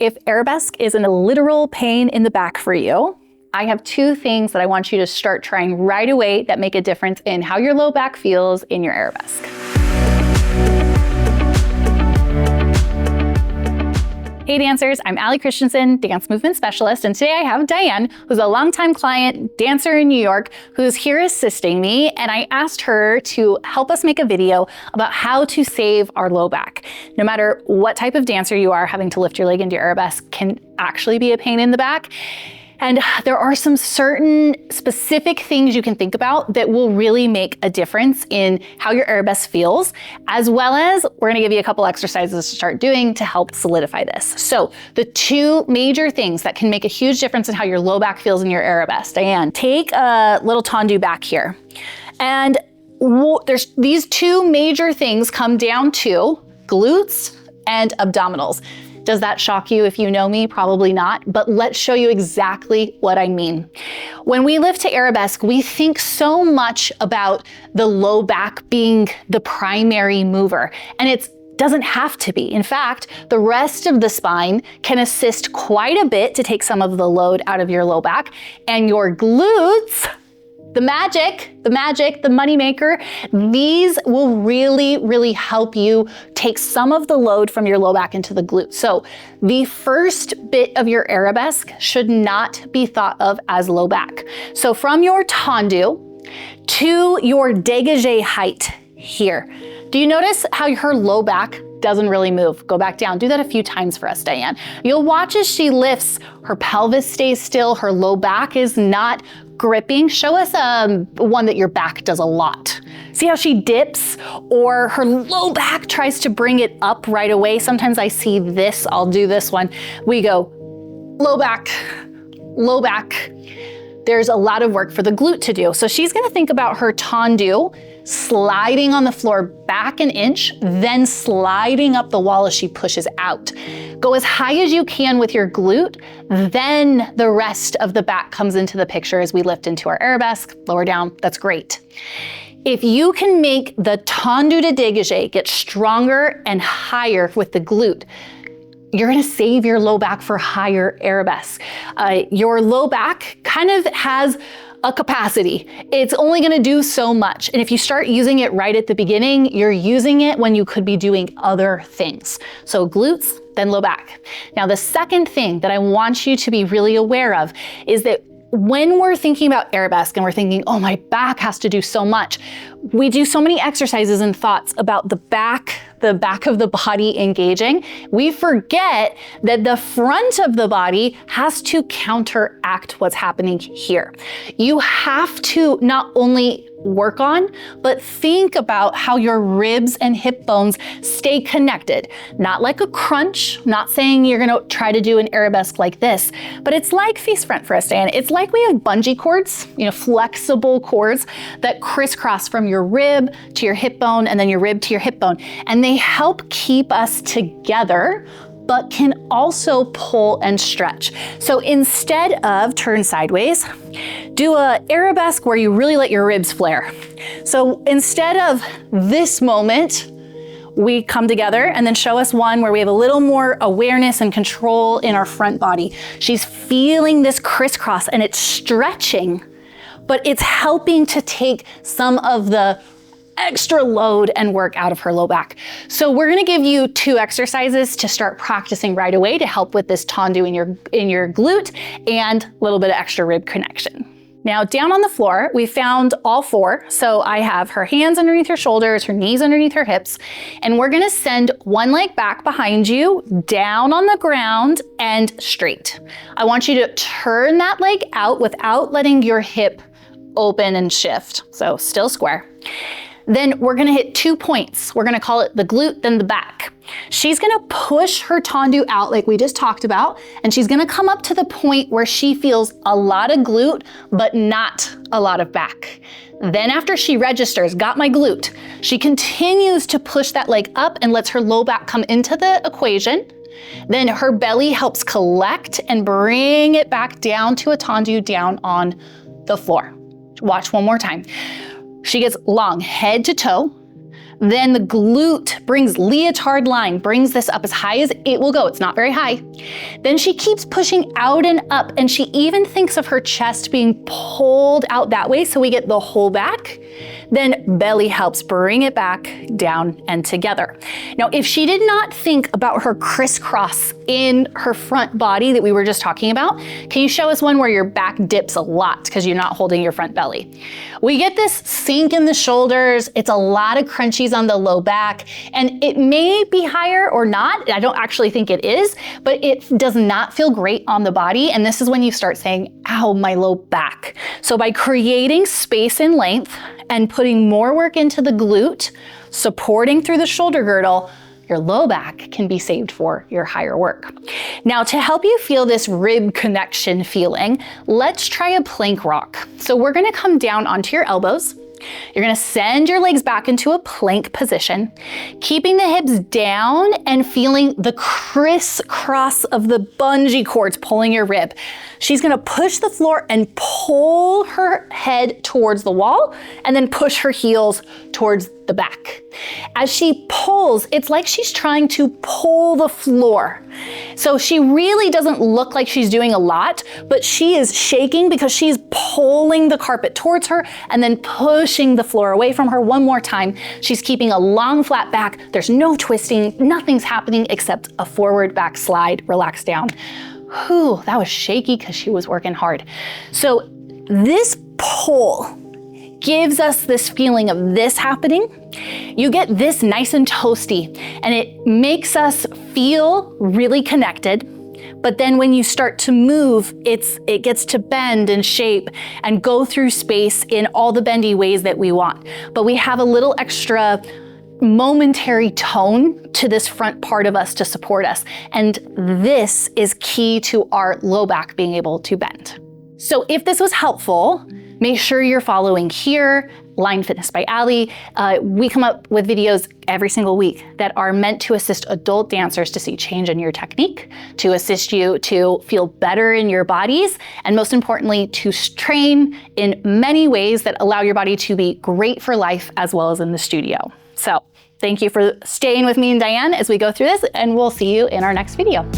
If Arabesque isn't a literal pain in the back for you, I have 2 things that I want you to start trying right away that make a difference in how your low back feels in your Arabesque. Hey dancers, I'm Allie Christensen, dance movement specialist, and today I have Diane, who's a longtime client, dancer in New York, who's here assisting me, and I asked her to help us make a video about how to save our low back. No matter what type of dancer you are, having to lift your leg into your Arabesque can actually be a pain in the back. And there are some certain specific things you can think about that will really make a difference in how your Arabesque feels, as well as we're gonna give you a couple exercises to start doing to help solidify this. So the 2 major things that can make a huge difference in how your low back feels in your Arabesque. Diane, take a little tendu back here. And there's these 2 major things come down to glutes and abdominals. Does that shock you if you know me? Probably not, but let's show you exactly what I mean. When we lift to Arabesque, we think so much about the low back being the primary mover, and it doesn't have to be. In fact, the rest of the spine can assist quite a bit to take some of the load out of your low back, and your glutes, the magic, the moneymaker, these will really, really help you take some of the load from your low back into the glute. So the first bit of your Arabesque should not be thought of as low back. So from your tendu to your dégagé height here, do you notice how her low back doesn't really move? Go back down. Do that a few times for us, Diane. You'll watch as she lifts, her pelvis stays still, her low back is not gripping. Show us one that your back does a lot. See how she dips, or her low back tries to bring it up right away. Sometimes I see this, I'll do this one. We go low back, low back. There's a lot of work for the glute to do. So she's gonna think about her tendu sliding on the floor back an inch, then sliding up the wall as she pushes out. Go as high as you can with your glute, then the rest of the back comes into the picture as we lift into our Arabesque, lower down, that's great. If you can make the tendu to dégagé get stronger and higher with the glute, you're gonna save your low back for higher Arabesque. Your low back kind of has a capacity. It's only gonna do so much. And if you start using it right at the beginning, you're using it when you could be doing other things. So glutes, then low back. Now, the second thing that I want you to be really aware of is that when we're thinking about Arabesque and we're thinking, oh, my back has to do so much, we do so many exercises and thoughts about the back of the body engaging. We forget that the front of the body has to counteract what's happening here. You have to not only work on, but think about how your ribs and hip bones stay connected. Not like a crunch, not saying you're gonna try to do an Arabesque like this, but it's like face front for us, Diane. It's like we have bungee cords, flexible cords that crisscross from your rib to your hip bone and then your rib to your hip bone. And they help keep us together, but can also pull and stretch. So instead of turn sideways, do a Arabesque where you really let your ribs flare. So instead of this moment, we come together, and then show us one where we have a little more awareness and control in our front body. She's feeling this crisscross and it's stretching, but it's helping to take some of the extra load and work out of her low back. So we're gonna give you 2 exercises to start practicing right away to help with this tendu in your glute and a little bit of extra rib connection. Now down on the floor, we found all 4. So I have her hands underneath her shoulders, her knees underneath her hips, and we're gonna send one leg back behind you, down on the ground and straight. I want you to turn that leg out without letting your hip open and shift. So still square. Then we're gonna hit 2 points. We're gonna call it the glute, then the back. She's gonna push her tendu out like we just talked about, and she's gonna come up to the point where she feels a lot of glute, but not a lot of back. Then after she registers, got my glute, she continues to push that leg up and lets her low back come into the equation. Then her belly helps collect and bring it back down to a tendu down on the floor. Watch one more time. She gets long head to toe, Then the glute brings leotard line, brings this up as high as it will go. It's not very high. Then she keeps pushing out and up, and she even thinks of her chest being pulled out that way so we get the whole back. Then belly helps bring it back down and together. Now, if she did not think about her crisscross in her front body that we were just talking about, can you show us one where your back dips a lot because you're not holding your front belly? We get this sink in the shoulders. It's a lot of crunchies on the low back, and it may be higher or not. I don't actually think it is, but it does not feel great on the body. And this is when you start saying, ow, my low back. So by creating space and length and putting more work into the glute, supporting through the shoulder girdle, your low back can be saved for your higher work. Now, to help you feel this rib connection feeling, let's try a plank rock. So we're gonna come down onto your elbows. You're gonna send your legs back into a plank position, keeping the hips down and feeling the crisscross of the bungee cords pulling your rib. She's gonna push the floor and pull her head towards the wall and then push her heels towards the back. As she pulls, it's like she's trying to pull the floor. So she really doesn't look like she's doing a lot, but she is shaking because she's pulling the carpet towards her and then pushing the floor away from her one more time. She's keeping a long flat back. There's no twisting, nothing's happening except a forward back slide, relax down. Whew, that was shaky because she was working hard. So this pull gives us this feeling of this happening. You get this nice and toasty, and it makes us feel really connected. But then when you start to move, it gets to bend and shape and go through space in all the bendy ways that we want. But we have a little extra momentary tone to this front part of us to support us. And this is key to our low back being able to bend. So if this was helpful, make sure you're following here, Line Fitness by Ali. We come up with videos every single week that are meant to assist adult dancers to see change in your technique, to assist you to feel better in your bodies, and most importantly, to train in many ways that allow your body to be great for life as well as in the studio. So thank you for staying with me and Diane as we go through this, and we'll see you in our next video.